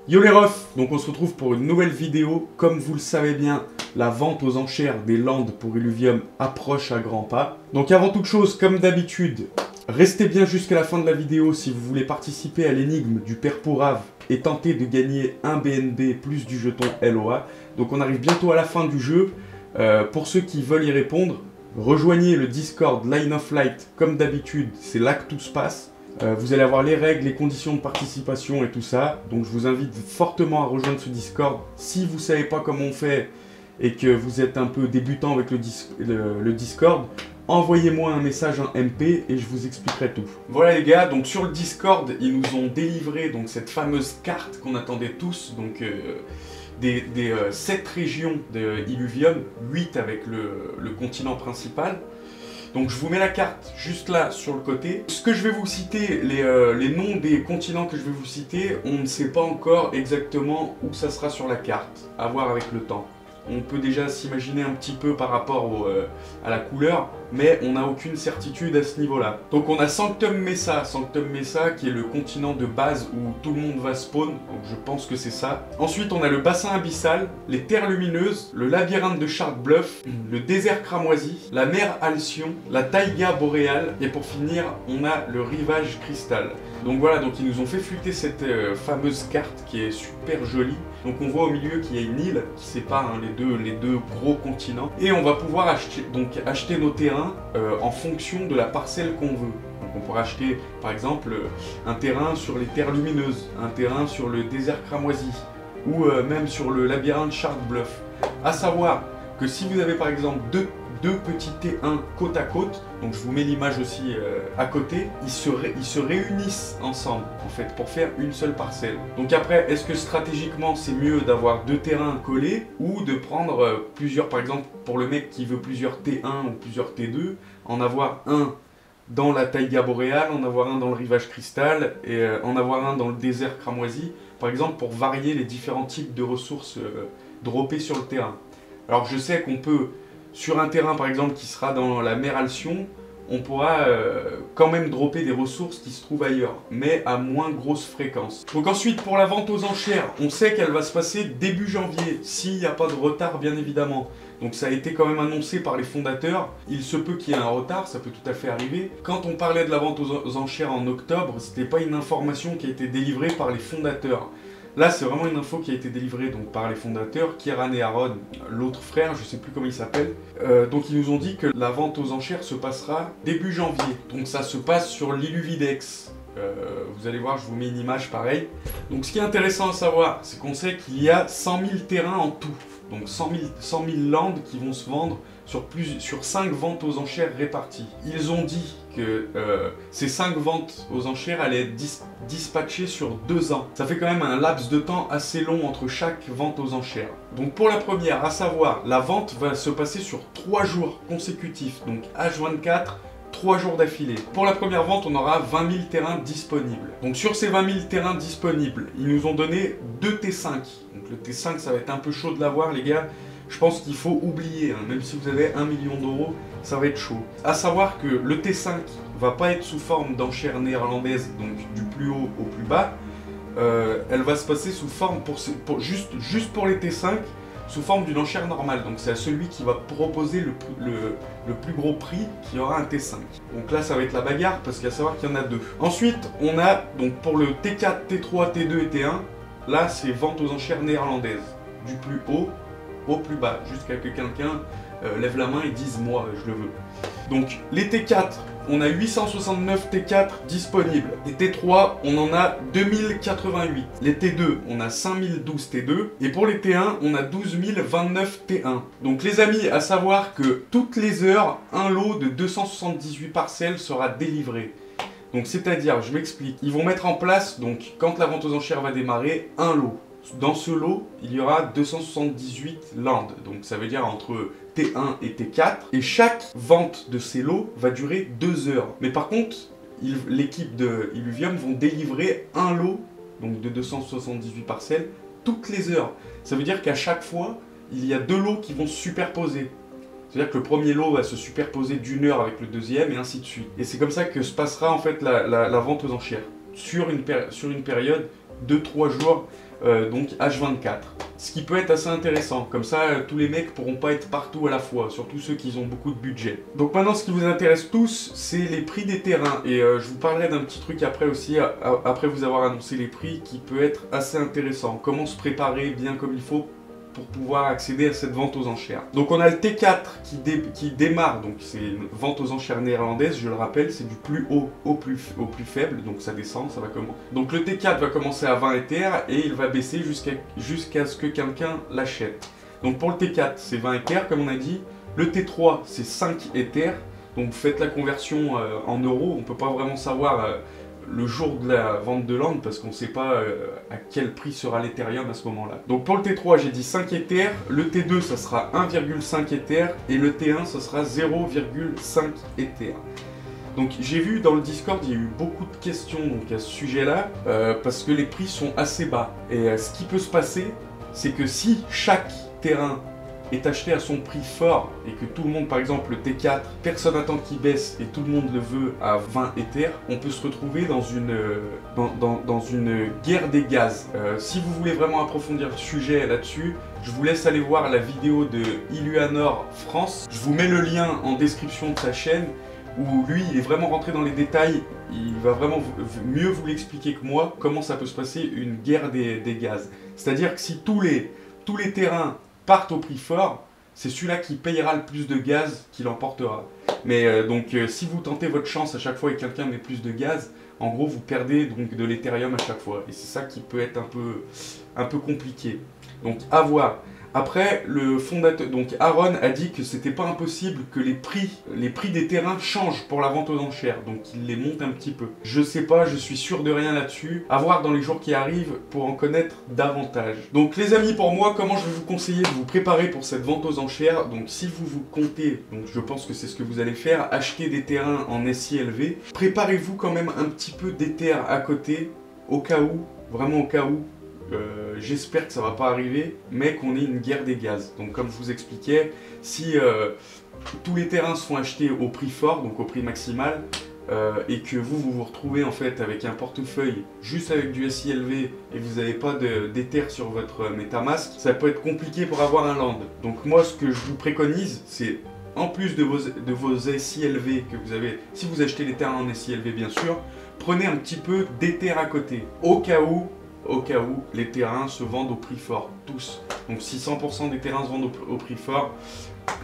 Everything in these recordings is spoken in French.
Yo les refs, donc on se retrouve pour une nouvelle vidéo. Comme vous le savez bien, la vente aux enchères des landes pour Illuvium approche à grands pas. Donc avant toute chose, comme d'habitude, restez bien jusqu'à la fin de la vidéo si vous voulez participer à l'énigme du Père Pourrave et tenter de gagner un BNB plus du jeton LOA. Donc on arrive bientôt à la fin du jeu. Pour ceux qui veulent y répondre, rejoignez le Discord Line of Light comme d'habitude, c'est là que tout se passe. Vous allez avoir les règles, les conditions de participation et tout ça. Donc je vous invite fortement à rejoindre ce Discord. Si vous ne savez pas comment on fait et que vous êtes un peu débutant avec le Discord, envoyez-moi un message en MP et je vous expliquerai tout. Voilà les gars, donc sur le Discord, ils nous ont délivré donc, cette fameuse carte qu'on attendait tous. Donc des 7 régions de Illuvium, 8 avec le continent principal. Donc je vous mets la carte juste là sur le côté. Ce que je vais vous citer, les noms des continents que je vais vous citer, on ne sait pas encore exactement où ça sera sur la carte. À voir avec le temps. On peut déjà s'imaginer un petit peu par rapport à la couleur, mais on n'a aucune certitude à ce niveau-là. Donc on a Sanctum Mesa qui est le continent de base où tout le monde va spawn, donc je pense que c'est ça. Ensuite on a le bassin abyssal, les terres lumineuses, le labyrinthe de Shark Bluff, le désert cramoisi, la mer Alcyon, la taïga boréale, et pour finir on a le rivage cristal. Donc voilà, donc ils nous ont fait flûter cette fameuse carte qui est super jolie. Donc on voit au milieu qu'il y a une île qui sépare hein, les deux gros continents. Et on va pouvoir acheter nos terrains en fonction de la parcelle qu'on veut. Donc on pourra acheter par exemple un terrain sur les terres lumineuses, un terrain sur le désert cramoisi, ou même sur le labyrinthe Shark Bluff. A savoir que si vous avez par exemple deux petits T1 côte à côte, donc je vous mets l'image aussi à côté, ils se réunissent ensemble en fait pour faire une seule parcelle. Donc après, est-ce que stratégiquement c'est mieux d'avoir 2 terrains collés ou de prendre plusieurs, par exemple pour le mec qui veut plusieurs T1 ou plusieurs T2, en avoir un dans la taïga boréale, en avoir un dans le rivage cristal et en avoir un dans le désert cramoisi, par exemple pour varier les différents types de ressources droppées sur le terrain. Alors je sais qu'on peut sur un terrain par exemple qui sera dans la mer Alcyon, on pourra quand même dropper des ressources qui se trouvent ailleurs, mais à moins grosse fréquence. Donc ensuite pour la vente aux enchères, on sait qu'elle va se passer début janvier, s'il n'y a pas de retard bien évidemment. Donc ça a été quand même annoncé par les fondateurs, il se peut qu'il y ait un retard, ça peut tout à fait arriver. Quand on parlait de la vente aux enchères en octobre, c'était pas une information qui a été délivrée par les fondateurs. Là, c'est vraiment une info qui a été délivrée donc, par les fondateurs, Kieran et Aaron, l'autre frère, je ne sais plus comment il s'appelle. Donc, ils nous ont dit que la vente aux enchères se passera début janvier. Donc, ça se passe sur l'Illuvidex. Vous allez voir, je vous mets une image pareille. Donc, ce qui est intéressant à savoir, c'est qu'on sait qu'il y a 100 000 terrains en tout. Donc, 100 000 landes qui vont se vendre sur 5 ventes aux enchères réparties. Ils ont dit que ces 5 ventes aux enchères allaient être dispatchées sur 2 ans. Ça fait quand même un laps de temps assez long entre chaque vente aux enchères. Donc pour la première, à savoir, la vente va se passer sur 3 jours consécutifs, donc H24, 3 jours d'affilée. Pour la première vente, on aura 20 000 terrains disponibles. Donc sur ces 20 000 terrains disponibles, ils nous ont donné 2 T5. Donc le T5, ça va être un peu chaud de l'avoir les gars. Je pense qu'il faut oublier, hein. Même si vous avez 1 million d'euros, ça va être chaud. A savoir que le T5 va pas être sous forme d'enchère néerlandaise, donc du plus haut au plus bas. Elle va se passer sous forme, juste pour les T5, sous forme d'une enchère normale. Donc c'est à celui qui va proposer le plus gros prix qui aura un T5. Donc là ça va être la bagarre parce qu'à savoir qu'il y en a 2. Ensuite on a donc pour le T4, T3, T2 et T1, là c'est vente aux enchères néerlandaises. Du plus haut au plus bas, jusqu'à que quelqu'un lève la main et dise moi je le veux. Donc les T4, on a 869 T4 disponibles. Les T3, on en a 2088. Les T2, on a 5012 T2. Et pour les T1, on a 12 029 T1. Donc les amis, à savoir que toutes les heures, un lot de 278 parcelles sera délivré. Donc c'est-à-dire, je m'explique, ils vont mettre en place, donc quand la vente aux enchères va démarrer, un lot. Dans ce lot, il y aura 278 landes, donc ça veut dire entre T1 et T4. Et chaque vente de ces lots va durer 2 heures. Mais par contre, l'équipe de Illuvium vont délivrer un lot, donc de 278 parcelles, toutes les heures. Ça veut dire qu'à chaque fois, il y a 2 lots qui vont se superposer. C'est-à-dire que le premier lot va se superposer d'une heure avec le deuxième et ainsi de suite. Et c'est comme ça que se passera en fait la vente aux enchères. Sur une période 2-3 jours, donc H24. Ce qui peut être assez intéressant, comme ça tous les mecs pourront pas être partout à la fois, surtout ceux qui ont beaucoup de budget. Donc maintenant ce qui vous intéresse tous, c'est les prix des terrains, et je vous parlerai d'un petit truc après aussi, après vous avoir annoncé les prix, qui peut être assez intéressant. Comment se préparer bien comme il faut pour pouvoir accéder à cette vente aux enchères. Donc on a le T4 qui démarre, donc c'est une vente aux enchères néerlandaise, je le rappelle, c'est du plus haut au plus faible, donc ça descend, ça va comment. Donc le T4 va commencer à 20 Ethers et il va baisser jusqu'à ce que quelqu'un l'achète. Donc pour le T4 c'est 20 Ethers comme on a dit, le T3 c'est 5 Ethers, donc vous faites la conversion en euros, on peut pas vraiment savoir le jour de la vente de land parce qu'on ne sait pas à quel prix sera l'Ethereum à ce moment-là. Donc pour le T3 j'ai dit 5 Ethers, le T2 ça sera 1,5 Ethers et le T1 ça sera 0,5 Ethers. Donc j'ai vu dans le Discord il y a eu beaucoup de questions donc, à ce sujet-là parce que les prix sont assez bas. Et ce qui peut se passer c'est que si chaque terrain est acheté à son prix fort et que tout le monde, par exemple le T4, personne n'attend qu'il baisse et tout le monde le veut à 20 Ethers, on peut se retrouver dans une guerre des gaz. Si vous voulez vraiment approfondir le sujet là-dessus, je vous laisse aller voir la vidéo de Iluanor France. Je vous mets le lien en description de sa chaîne où lui il est vraiment rentré dans les détails, il va vraiment mieux vous l'expliquer que moi comment ça peut se passer une guerre des gaz. C'est-à-dire que si tous les terrains partent au prix fort, c'est celui-là qui payera le plus de gaz qui l'emportera. Mais donc si vous tentez votre chance à chaque fois et quelqu'un met plus de gaz, en gros vous perdez donc de l'Ethereum à chaque fois. Et c'est ça qui peut être un peu compliqué. Donc à voir. Après, le fondateur, donc Aaron a dit que c'était pas impossible que les prix des terrains changent pour la vente aux enchères, donc il les monte un petit peu. Je sais pas, je suis sûr de rien là-dessus. À voir dans les jours qui arrivent pour en connaître davantage. Donc les amis, pour moi, comment je vais vous conseiller de vous préparer pour cette vente aux enchères? Donc si vous comptez, donc je pense que c'est ce que vous allez faire, acheter des terrains en SILV, préparez-vous quand même un petit peu d'Ether à côté, au cas où, vraiment au cas où. J'espère que ça va pas arriver, mais qu'on ait une guerre des gaz. Donc comme je vous expliquais, si tous les terrains se font acheter au prix fort, donc au prix maximal, et que vous vous retrouvez en fait avec un portefeuille juste avec du SILV et vous n'avez pas d'Ether sur votre MetaMask, ça peut être compliqué pour avoir un land. Donc moi ce que je vous préconise, c'est en plus de vos SILV que vous avez, si vous achetez les terrains en SILV bien sûr, prenez un petit peu d'Ether à côté, au cas où les terrains se vendent au prix fort, tous. Donc si 100% des terrains se vendent au prix fort,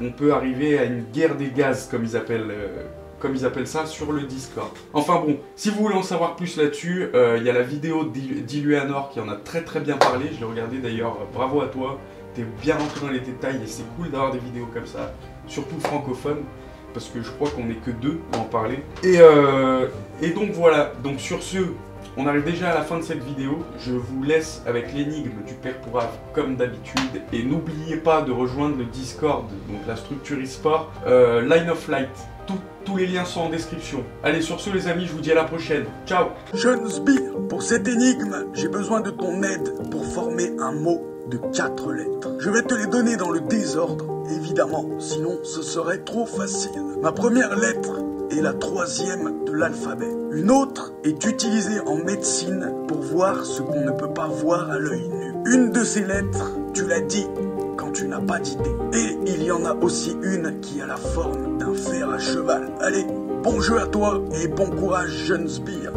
on peut arriver à une guerre des gaz, comme ils appellent ça sur le Discord. Enfin bon, si vous voulez en savoir plus là-dessus, il y a la vidéo d'Iluanor qui en a très bien parlé, je l'ai regardé d'ailleurs, bravo à toi, t'es bien rentré dans les détails et c'est cool d'avoir des vidéos comme ça, surtout francophones, parce que je crois qu'on n'est que deux à en parler. Et donc voilà, donc sur ce, on arrive déjà à la fin de cette vidéo, je vous laisse avec l'énigme du Père Pourave comme d'habitude et n'oubliez pas de rejoindre le Discord, donc la structure e-sport, Line of Light, tous les liens sont en description. Allez sur ce les amis, je vous dis à la prochaine, ciao. Jeune Sbire, pour cette énigme, j'ai besoin de ton aide pour former un mot de 4 lettres. Je vais te les donner dans le désordre, évidemment, sinon ce serait trop facile. Ma première lettre est la 3e de l'alphabet. Une autre est utilisée en médecine pour voir ce qu'on ne peut pas voir à l'œil nu. Une de ces lettres, tu l'as dit quand tu n'as pas d'idée. Et il y en a aussi une qui a la forme d'un fer à cheval. Allez, bon jeu à toi et bon courage, jeune Sbire.